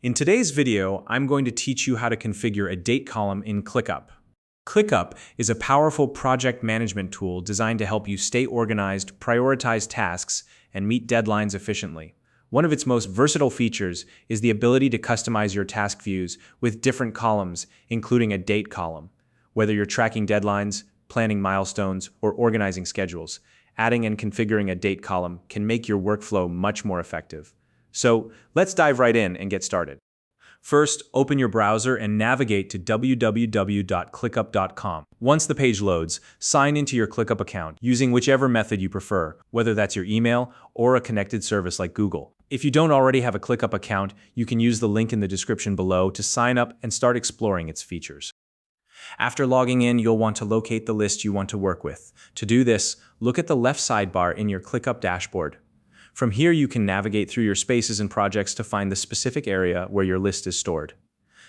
In today's video, I'm going to teach you how to configure a date column in ClickUp. ClickUp is a powerful project management tool designed to help you stay organized, prioritize tasks, and meet deadlines efficiently. One of its most versatile features is the ability to customize your task views with different columns, including a date column. Whether you're tracking deadlines, planning milestones, or organizing schedules, adding and configuring a date column can make your workflow much more effective. So let's dive right in and get started. First, open your browser and navigate to www.clickup.com. Once the page loads, sign into your ClickUp account using whichever method you prefer, whether that's your email or a connected service like Google. If you don't already have a ClickUp account, you can use the link in the description below to sign up and start exploring its features. After logging in, you'll want to locate the list you want to work with. To do this, look at the left sidebar in your ClickUp dashboard. From here, you can navigate through your spaces and projects to find the specific area where your list is stored.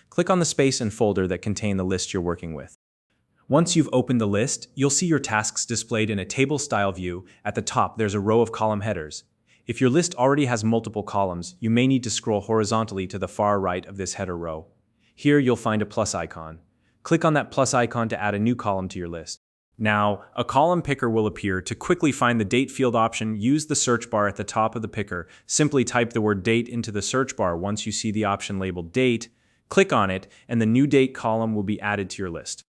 Click on the space and folder that contain the list you're working with. Once you've opened the list, you'll see your tasks displayed in a table-style view. At the top, there's a row of column headers. If your list already has multiple columns, you may need to scroll horizontally to the far right of this header row. Here, you'll find a plus icon. Click on that plus icon to add a new column to your list. Now, a column picker will appear. To quickly find the date field option, use the search bar at the top of the picker. Simply type the word date into the search bar. Once you see the option labeled date, click on it, and the new date column will be added to your list.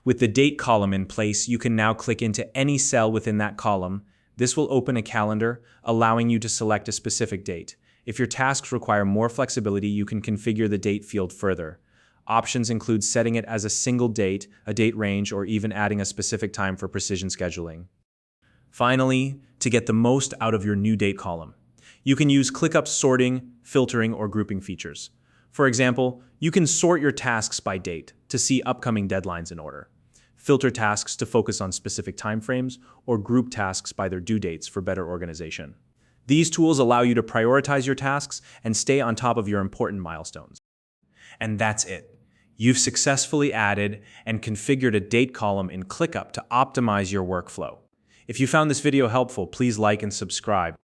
With the date column in place, you can now click into any cell within that column. This will open a calendar, allowing you to select a specific date. If your tasks require more flexibility, you can configure the date field further. Options include setting it as a single date, a date range, or even adding a specific time for precision scheduling. Finally, to get the most out of your new date column, you can use ClickUp's sorting, filtering, or grouping features. For example, you can sort your tasks by date to see upcoming deadlines in order, filter tasks to focus on specific timeframes, or group tasks by their due dates for better organization. These tools allow you to prioritize your tasks and stay on top of your important milestones. And that's it. You've successfully added and configured a date column in ClickUp to optimize your workflow. If you found this video helpful, please like and subscribe.